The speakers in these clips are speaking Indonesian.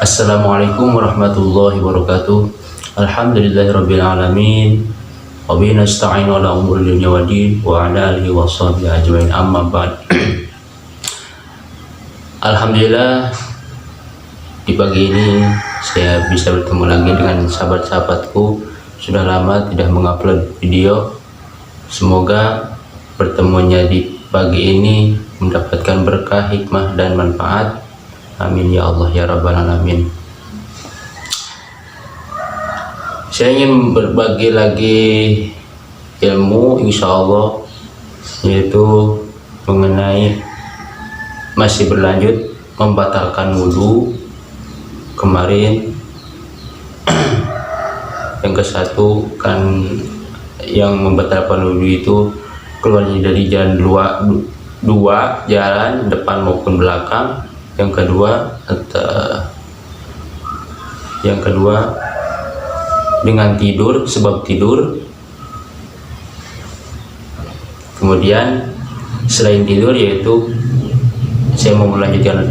Assalamualaikum warahmatullahi wabarakatuh. Alhamdulillahirabbil alamin. Wa bihi nasta'inu ala umuri dunya waddin wa ala alihi washabihi ajmain. Amma ba'd. Alhamdulillah, di pagi ini saya bisa bertemu lagi dengan sahabat-sahabatku. Sudah lama tidak mengupload video. Semoga pertemuannya di pagi ini mendapatkan berkah, hikmah dan manfaat. Amin ya Allah ya Rabbal alamin. Saya ingin berbagi lagi ilmu insya Allah, yaitu mengenai masih berlanjut membatalkan wudhu. Kemarin yang ke satu kan yang membatalkan wudhu itu keluarnya dari jalan dua jalan, depan maupun belakang. Yang kedua dengan tidur, sebab tidur. Kemudian selain tidur, yaitu saya mau melanjutkan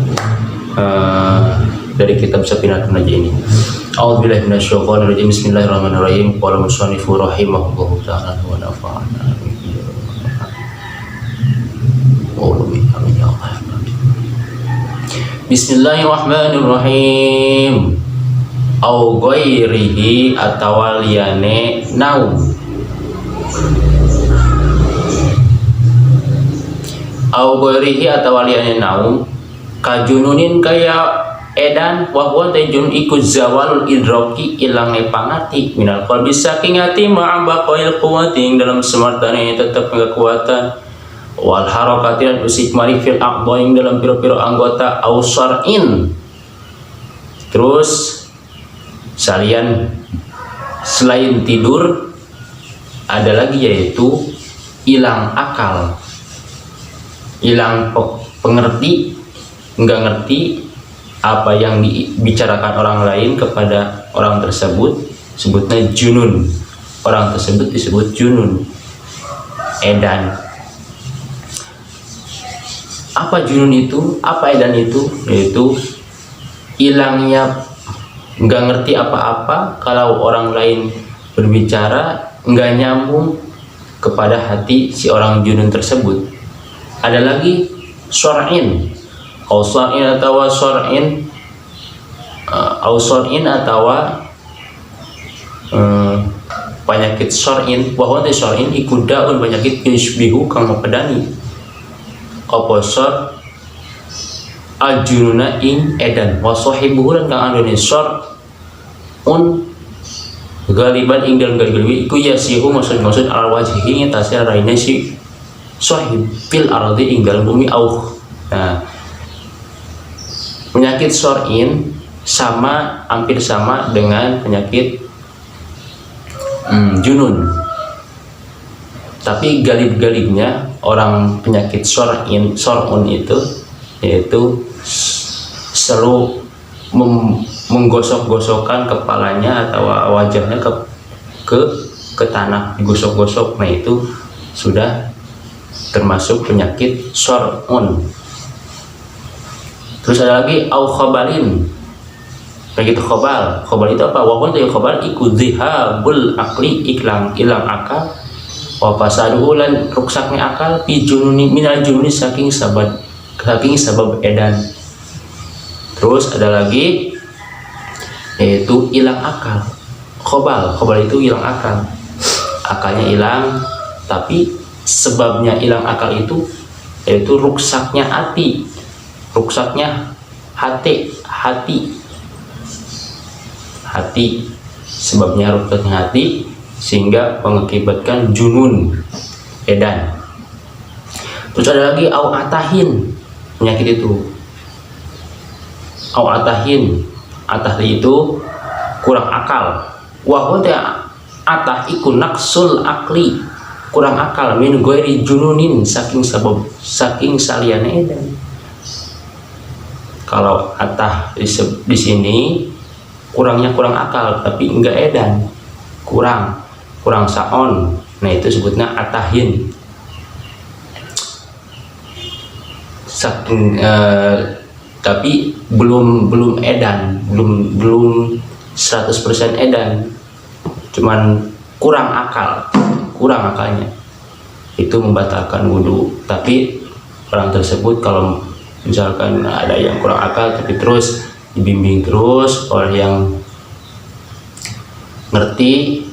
dari kitab Safinatun Najah ini. A'udzubillahi minasyaitonirrajim. Bismillahirrahmanirrahim. Qala musannifu rahimahullahu ta'ala wa nafa'ana Bismillahirrahmanirrahim. Au ghairihi atawa liyane naum. Au ghairihi atawa liyane naum kajununin kaya edan wa huwa tajun iku zawalul idraki ilange pangati minal qalbi saking ati ma'abaqail quwati dalam semartane tetap kekuatan wal harakati dan usik mari fil aqdain dalam piro-piro anggota ausar'in. Terus selain tidur ada lagi, yaitu hilang akal, hilang pengerti, enggak ngerti apa yang dibicarakan orang lain kepada orang tersebut, sebutnya junun. Orang tersebut disebut junun, edan. Apa junun itu? Apa edan itu? Yaitu hilangnya, nggak ngerti apa-apa kalau orang lain berbicara, nggak nyambung kepada hati si orang junun tersebut. Ada lagi syar'in, ausarin atau syar'in, ausarin atau penyakit syar'in. Bahwa syar'in ikudaun penyakit yusbihu kang mempedani oposor ajununa ing edan wasohibuhu dan kang andone sor un galiban ing dalam galibi iku yasihu maksud al wajhi ing tasir raine si sohib fil ardi ing dalam bumi auh. Nah, penyakit sorin hampir sama dengan penyakit junun, tapi galib-galibnya orang penyakit sor'un itu yaitu selalu menggosok-gosokkan kepalanya atau wajahnya ke tanah, digosok-gosok. Nah, itu sudah termasuk penyakit sor'un. Terus ada lagi au khobalin, penyakit khobal. Khobal itu apa? Wahun itu khobal iku dhihabul akli, ilang akal, wa fasaduhu lan ruksaknya akal fi jununi minal jununi saking sabab edan. Terus ada lagi yaitu hilang akal. Khobal itu hilang akal, akalnya hilang, tapi sebabnya hilang akal itu yaitu ruksaknya hati, sebabnya ruksaknya hati sehingga mengakibatkan junun, edan. Terus ada lagi au atahin, penyakit itu au atahin, atah itu kurang akal. Wa atah iku naqsul akli, kurang akal min ghairi jununin saking saliyane edan. Kalau atah di sini kurang akal tapi enggak edan, kurang saon. Nah, itu sebutnya atahin. Saking tapi belum edan, belum 100% edan, cuman kurang akalnya, itu membatalkan wudhu. Tapi orang tersebut kalau misalkan ada yang kurang akal tapi terus dibimbing terus oleh yang ngerti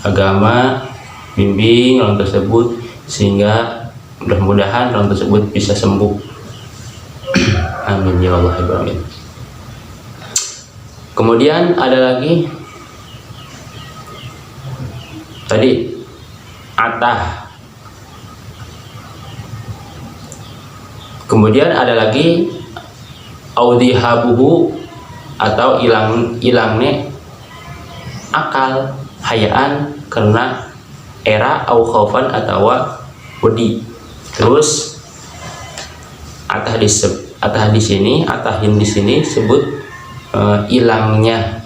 agama, bimbing orang tersebut, sehingga mudah-mudahan orang tersebut bisa sembuh. Amin ya Allah. Amin. Kemudian ada lagi tadi atah. Kemudian ada lagi audihabuhu atau ilangnya akal, hayaan karena era au khaufan atau wedi. Terus atahin di sini sebut hilangnya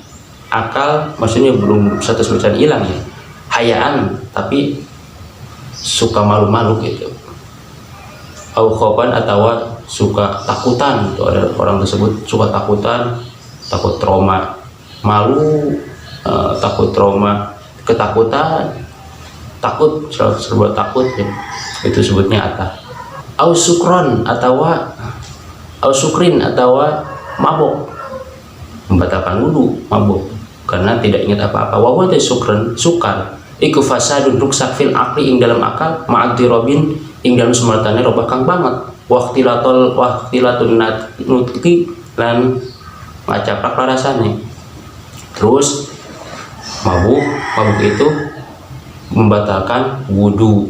akal, maksudnya belum 100% hilang ya. Hayaan tapi suka malu-malu gitu. Au khaufan atau suka takutan, itu ada orang tersebut suka takutan, takut trauma, malu, takut trauma, ketakutan, takut, serba takut ya. Itu sebutnya atah. Au sukron atau mabok, membatalkan wudhu, mabok karena tidak ingat apa-apa. Wa huwa sukar iku fasadun ruksak fil aqli ing dalam akal ma'addi robin ing dalam semertane robah kang banget waqtilatun nutqi lan ngacaprak larasane. Terus mabuk itu membatalkan wudhu,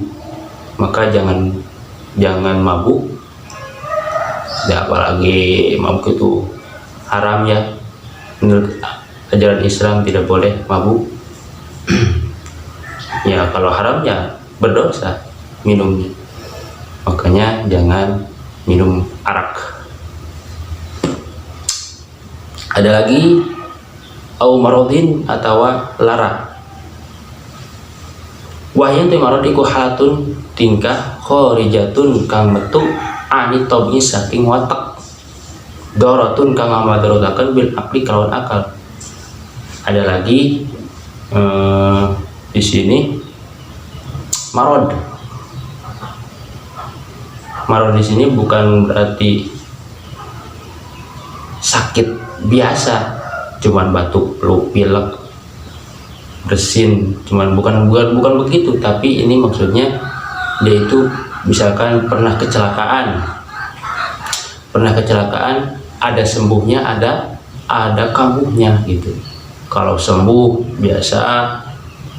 maka jangan mabuk ya, apalagi mabuk itu haram ya, menurut ajaran Islam tidak boleh mabuk. Ya kalau haram ya berdosa minumnya, makanya jangan minum arak. Ada lagi au marodin atau lara. Wahyan tu marod iku halatun tingkah khorijatun kang metu ani tobi saking watak dorotun kang amadrotakan bil akli kelawan akal. Ada lagi di sini marod di sini bukan berarti sakit biasa, cuman batuk, flu, pilek, bersin, cuman bukan begitu. Tapi ini maksudnya dia itu misalkan pernah kecelakaan, ada sembuhnya, ada kambuhnya gitu. Kalau sembuh biasa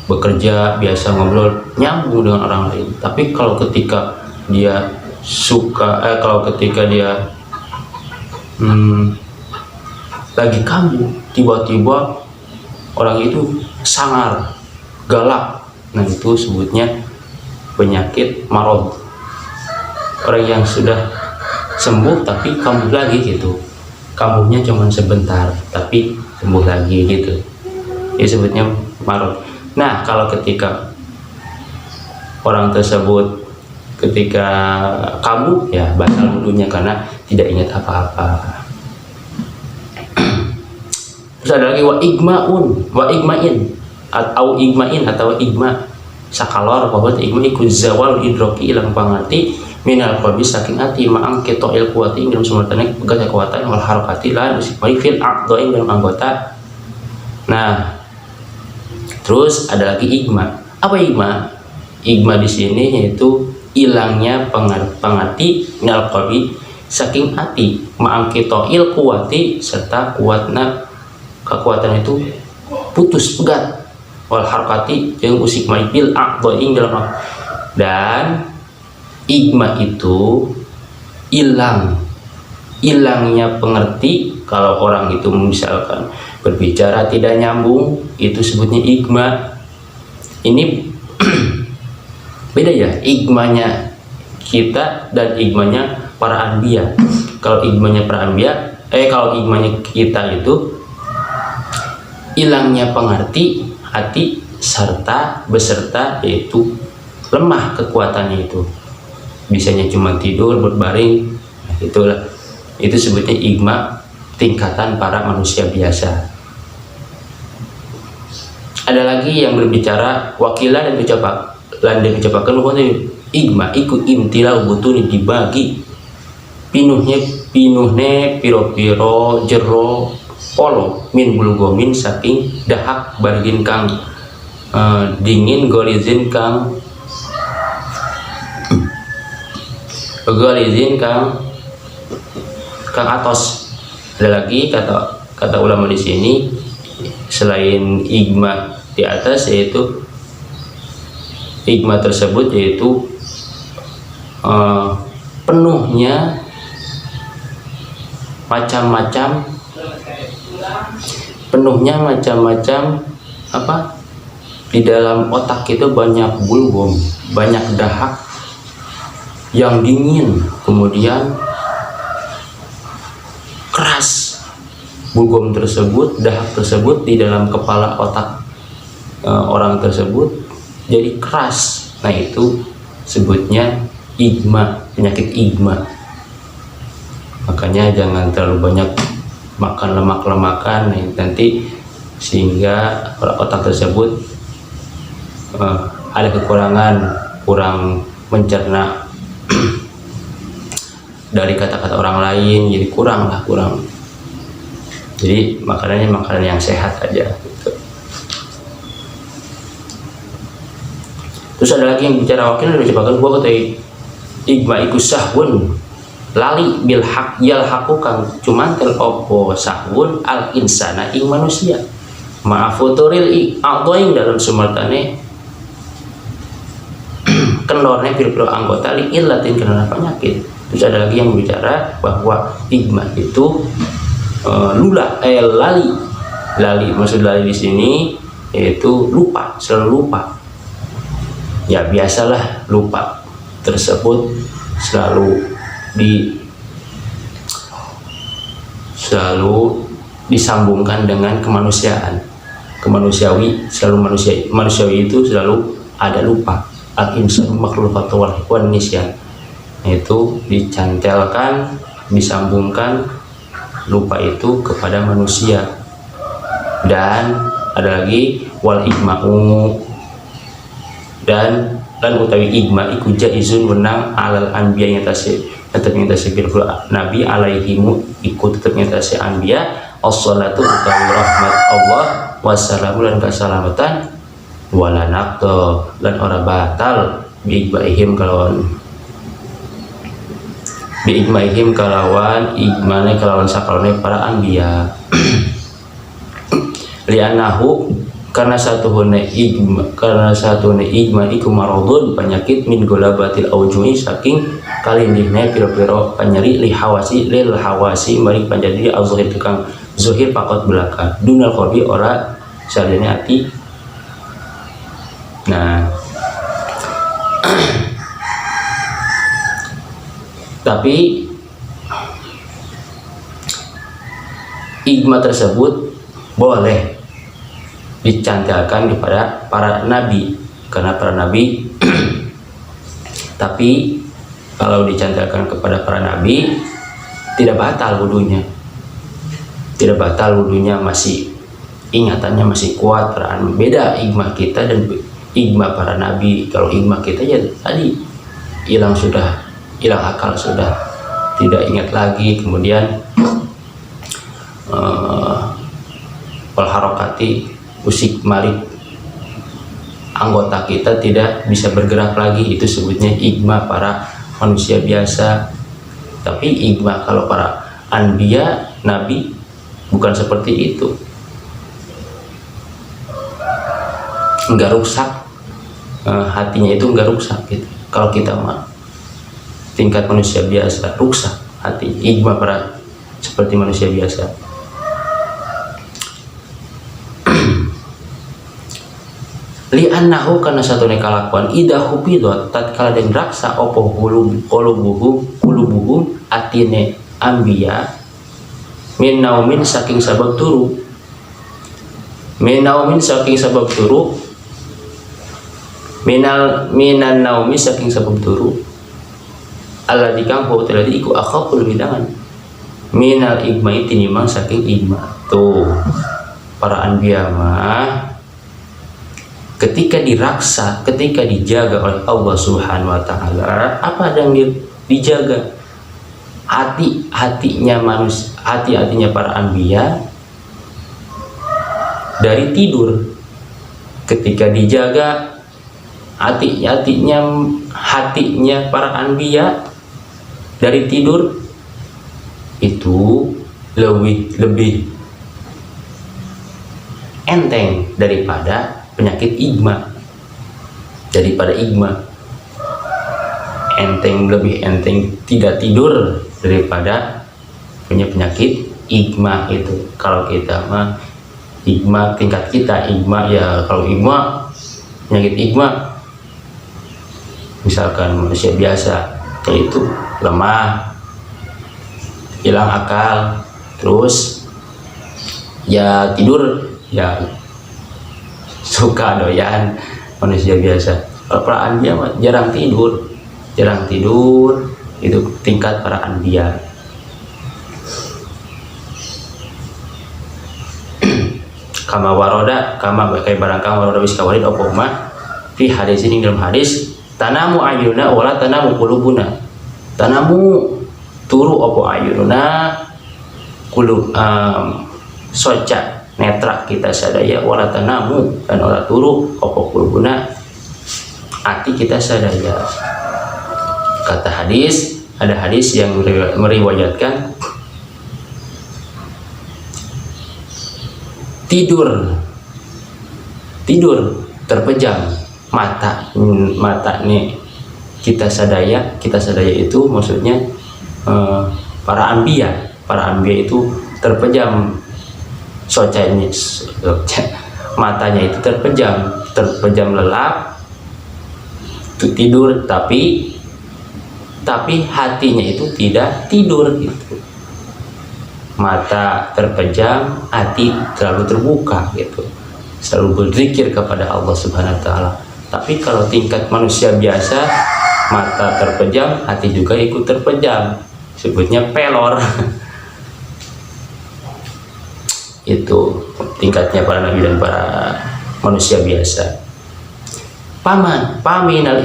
bekerja, biasa ngobrol, nyambung dengan orang lain. Tapi kalau ketika dia lagi kambuh, tiba-tiba orang itu sangar, galak, nah itu sebutnya penyakit marod. Orang yang sudah sembuh tapi kambuh lagi gitu, kambuhnya cuma sebentar tapi sembuh lagi gitu, ini sebutnya marod. Nah kalau ketika orang tersebut ketika kambuh ya batal wudhunya karena tidak ingat apa-apa. Terus ada lagi wa igmain atau igma sakalor bahwa igma iku zawal idroki ilang pangerti minal qalbi saking ati ma'ang ketoil kuwati dalam semertane pegas kekuatan wal harakati lan usikmai fil aqdoi dalam anggota. Nah terus ada lagi igma. Apa igma? Igma di sini yaitu hilangnya pengerti minal qalbi saking ati ma'ang ketoil kuwati serta kekuatan itu putus pegat wal harakati yang usik maipil aqdoi dalam. Dan igma itu hilangnya pengerti. Kalau orang itu misalkan berbicara tidak nyambung, itu sebutnya igma. Ini beda ya, igmanya kita dan igmanya para anbiya. Kalau igmanya kita itu hilangnya pengerti hati serta beserta yaitu lemah kekuatannya itu, bisanya cuma tidur berbaring, nah itulah Itu sebutnya ijma tingkatan para manusia biasa. Ada lagi yang berbicara wakilah dan diucapkan bahwa ijma iku imtila butuni dibagi pinuhne piro-piro jero polo min bulgomin saking dahak bargin kang dingin golizin kang atos. Ada lagi kata ulama di sini selain ijma di atas, yaitu ijma tersebut yaitu penuhnya macam-macam apa di dalam otak itu banyak bulgum, banyak dahak yang dingin, kemudian keras. Bulgum tersebut, dahak tersebut di dalam kepala otak orang tersebut jadi keras. Nah, itu sebutnya ijma, penyakit ijma. Makanya jangan terlalu banyak makan lemak-lemakan nanti, sehingga otak tersebut ada kekurangan, kurang mencerna dari kata-kata orang lain, jadi kurang. Jadi makanannya makanan yang sehat aja gitu. Terus ada lagi yang bicara wakil dan diucapkan gua kata ijma iku sahwun lali bil haq yal hakukan cuman tel opo sahwun al insana ing manusia maafuturil a'dhain dalam sumartane kendornya pil-pil anggota li illatin karena penyakit. Terus ada lagi yang bicara bahwa ijma itu lali maksud lali di sini yaitu lupa, selalu lupa. Ya biasalah, lupa tersebut selalu disambungkan dengan kemanusiawi, selalu manusiawi itu selalu ada lupa. Al-insan makhlukatu wal nisyan, itu dicantelkan, disambungkan lupa itu kepada manusia. Dan ada lagi wal ijma'u dan utawi ijma iku jaizun menang alal anbiya nyatasi tetap nyatasi nabi alaihimu ikut tetap nyatasi anbiya as-salatu utawi rahmat Allah wassalamu dan keselamatan wala naqdo lan ora batal biijmaihim kalawan ijmane kalawan sakalone para anbiya li'annahu karena satu ijma iku maradun penyakit min golabatil auju'i saking kalindihnya piro-piro penyeri lil hawasi mari panjadi al-zuhir tukang zuhir pakot belaka dunal qalbi ora sadene ati. Nah tapi ijma tersebut boleh dicantilkan kepada para nabi, karena para nabi tapi kalau dicantilkan kepada para nabi tidak batal wudunya, masih ingatannya masih kuat. Beda ijma kita dan ijma para nabi. Kalau ijma kita ya tadi hilang akal, sudah tidak ingat lagi, kemudian wal harokati usik malik anggota kita tidak bisa bergerak lagi, itu sebutnya ijma para manusia biasa. Tapi ijma kalau para anbiya nabi bukan seperti itu, enggak rusak hatinya, itu enggak rusak gitu. Kalau kita mah tingkat manusia biasa rusak hati, ijma para seperti manusia biasa. Li'annahu karena satu kalakuan idahu bidot tatkala den raksa opo qulubuhum atine anbiya min naumin saking sabab turu minan naumi saking sabab turu alladzi kang huwa tadi iku akhaful bidangan minal igma itu nimang saking igma. Tuh para anbiya mah ketika diraksa, ketika dijaga oleh Allah Subhanahu wa taala, apa yang dijaga? Hati-hatinya manusia, hati-hatinya para anbiya dari tidur. Ketika dijaga hatinya para anbiya dari tidur, itu lebih enteng daripada penyakit igma. Lebih enteng tidak tidur daripada punya penyakit igma itu. Kalau kita mah igma tingkat kita ya, kalau penyakit igma misalkan manusia biasa, yaitu lemah, hilang akal, terus ya tidur ya suka doyan manusia biasa. Kalau para anbiya jarang tidur, itu tingkat para anbiya. Kama kayak barangkali waroda wis kawarid apa mah fi hadis ini, dalam hadis tanamu ayuna wala tanamu qulubuna. Tanamu turu apa ayuna kulub soca netra kita sadaya, wala tanamu dan ora turu apa qulubuna hati kita sadaya. Kata hadis, ada hadis yang meriwayatkan tidur terpejam mata nih kita sadaya itu maksudnya para anbiya itu terpejam matanya itu terpejam lelap itu tidur, tapi hatinya itu tidak tidur gitu. Mata terpejam, hati selalu terbuka gitu, selalu berzikir kepada Allah Subhanahu wa taala. Tapi kalau tingkat manusia biasa, mata terpejam, hati juga ikut terpejam, sebutnya pelor. Itu tingkatnya para nabi dan para manusia biasa. Paminal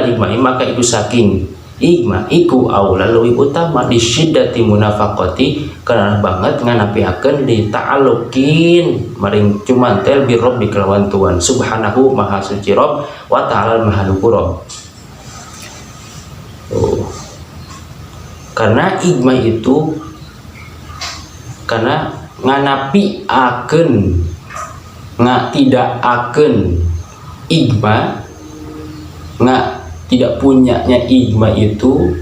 igma'i maka itu saking igma iku aula luwih utama di syiddati munafaqati, karena banget nganapiakeun di ta'alluqin maring cumantel bi rabbi kelawan Tuhan subhanahu maha suci Rabb wa ta'ala maha luhur. Karena igma itu karena nganapi akeun tidak akeun igma, tidak punyanya igma itu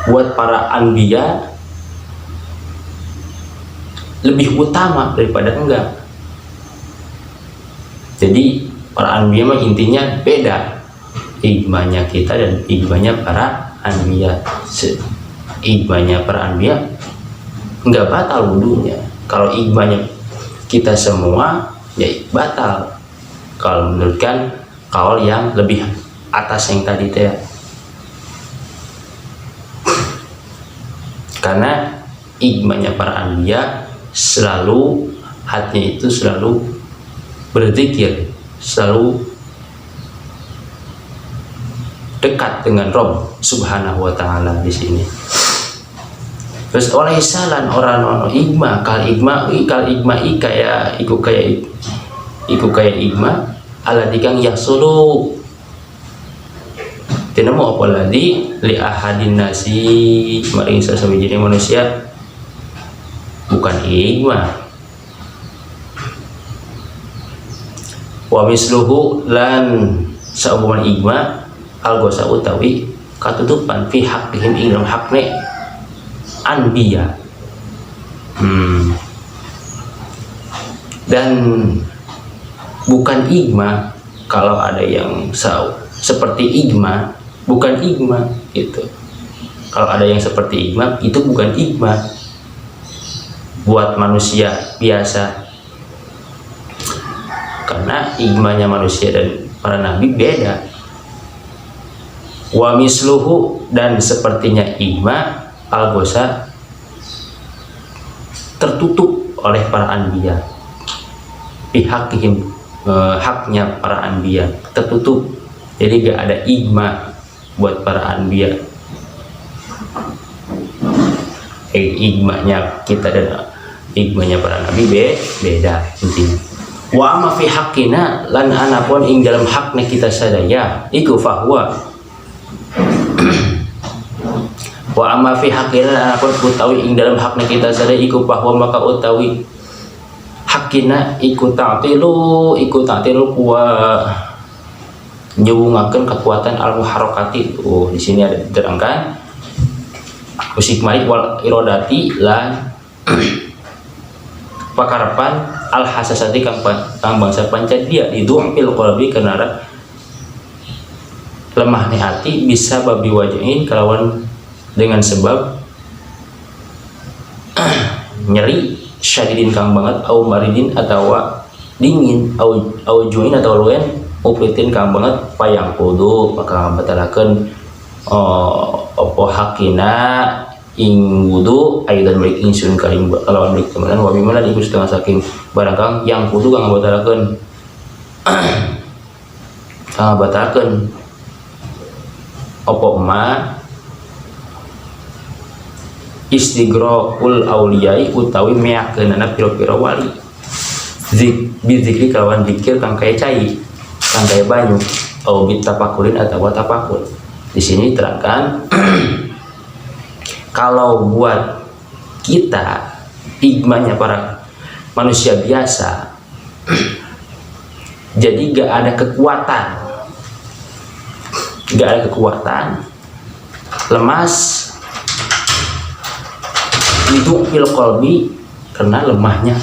buat para anbiya lebih utama daripada enggak. Jadi para anbiya mah intinya beda igmanya kita dan igmanya para anbiya. Igmanya para anbiya enggak batal wudunya. Kalau igmanya kita semua ya batal. Kalau menurutkan kaul yang lebih atas yang tadi teh, karena igmanya para anbiya selalu hatinya itu selalu berzikir, selalu dekat dengan Rabb Subhanahu wa taala di sini. Terus oleh salan orang igma kal igma kayak igma ala dikang yasulu tinemu apa lagi li ahadin nasi maring sasawijine manusia bukan igma. Wa misluhu lan sauman igma al-gosa utawi katutupan fi haqqihim ing dalam hakne anbiya. Dan bukan igma kalau ada yang seperti igma, bukan igma itu. Kalau ada yang seperti igma itu bukan igma buat manusia biasa, karena igmanya manusia dan para nabi beda. Wa misluhu, dan sepertinya ijma al-gosa tertutup oleh para anbiya, pihakihim, haknya para anbiya tertutup, jadi gak ada ijma buat para anbiya. Ijmanya kita dan ijmanya para nabi beda intinya. Wa amma fi haqqina, lan anapun ing dalam haknya kita sadaya iku fahuwa wa amma fi haqqina, anapun utawi ing dalam haknya kita sadaya iku fahuwa, maka utawi haqqina iku ta'tilu kuwa nyuwungaken kekuatan al muharrakati. Di sini ada diterangkan usik malik wal irodati lan pakarapan al hasasati kang bangsa pancen dia didu'fil qalbi, karena lemahnya hati, bisa babi wajahin kalawan dengan sebab nyeri syadidin kang banget, au maridin atau dingin, au juin atau luen upritin kang banget, payang kudu maka batalakeun opo hakina ing wudu aidan balik insun kaling lawan balik temenan wa bimana iku setengah saking barang kang yang kudu kang batalakeun opo ma istighraqul auliyai utawi meakeunana pira-pira wali bizikri kalawan zikir kang kaya cai, kang kaya banyu, au bitapakurin atau tapakur. Di sini terangkan kalau buat kita ijmanya para manusia biasa jadi gak ada kekuatan, lemas itu fil qalbi karena lemahnya.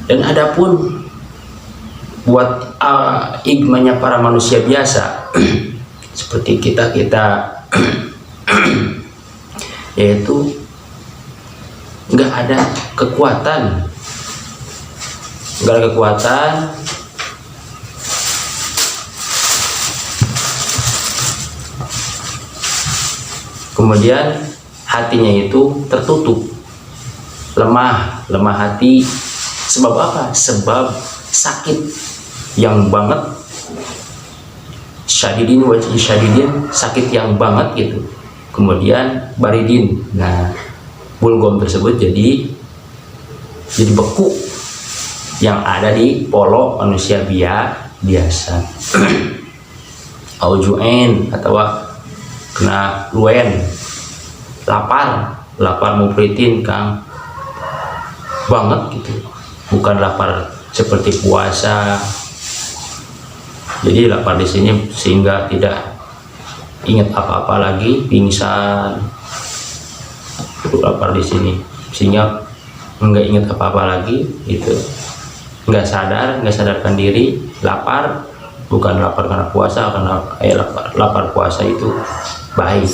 Dan adapun buat ijmanya para manusia biasa seperti kita yaitu nggak ada kekuatan, kemudian hatinya itu tertutup, lemah hati. Sebab apa? Sebab sakit yang banget, syadidin wajhi syadidin, sakit yang banget gitu. Kemudian baridin, nah bulgom tersebut jadi beku yang ada di polo manusia biasa. Aujuin atau kena luen, lapar mupritin kang banget gitu, bukan lapar seperti puasa. Jadi lapar di sini sehingga tidak ingat apa-apa lagi, pingsan. Itu lapar di sini sehingga nggak ingat apa-apa lagi, gitu. Nggak sadarkan diri. Lapar bukan lapar karena puasa, karena lapar puasa itu baik,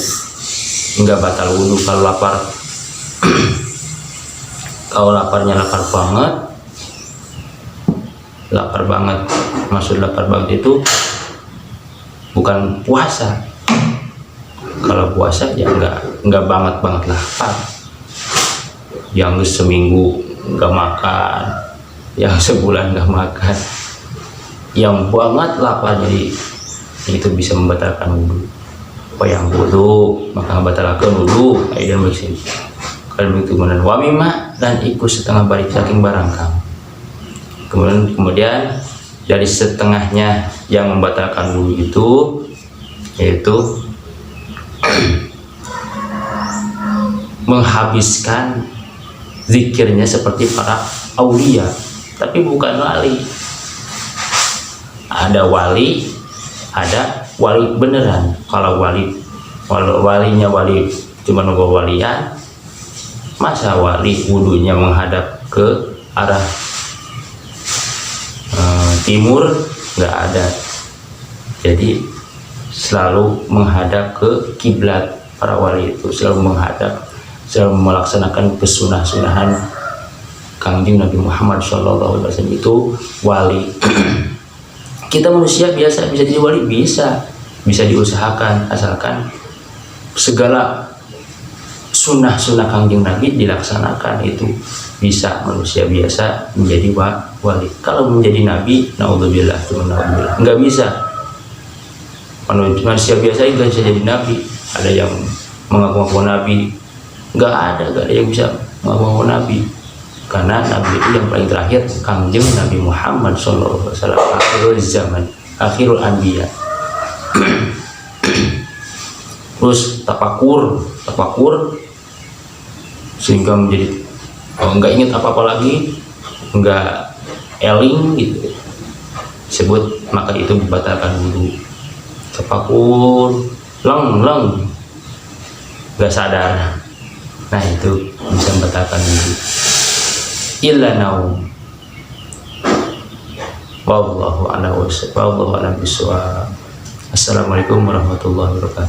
nggak batal wudhu kalau lapar. Kalau laparnya lapar banget, maksud lapar banget itu bukan puasa. Kalau puasa ya nggak banget lapar, yang seminggu nggak makan, yang sebulan nggak makan, yang banget lapar, jadi itu bisa membatalkan wudhu. Yang wudhu maka membatalkan wudhu dan bersih. Kalau begitu kemudian wamima dan ikut setengah balik saking barang kang. Kemudian dari setengahnya yang membatalkan wudhu itu yaitu menghabiskan zikirnya seperti para aulia, tapi bukan wali. Ada wali beneran. Kalau walinya wali cuma nunggu walian, masa wali wudhunya menghadap ke arah timur? Nggak ada. Jadi selalu menghadap ke kiblat. Para wali itu selalu melaksanakan kesunah-sunahan Kangjeng Nabi Muhammad SAW. Itu wali. Kita manusia biasa bisa jadi wali, bisa diusahakan asalkan segala sunnah-sunnah Kangjeng Nabi dilaksanakan, itu bisa manusia biasa menjadi wali. Kalau menjadi nabi, naudzubillah, nggak bisa. Manusia biasa itu nggak bisa jadi nabi. Ada yang mengaku-ngaku nabi, nggak ada yang bisa mengaku-ngaku nabi, karena nabi itu yang paling terakhir Kangjeng Nabi Muhammad SAW, akhirul zaman, akhirul anbiya. Terus tafakur sehingga menjadi nggak ingat apa-apa lagi, nggak eling gitu, sebut, maka itu membatalkan wudu. Tafakur leng nggak sadar, nah itu bisa membatalkan wudu. Illa naum. Wallahu a'lam bishawab. Assalamualaikum warahmatullahi wabarakatuh.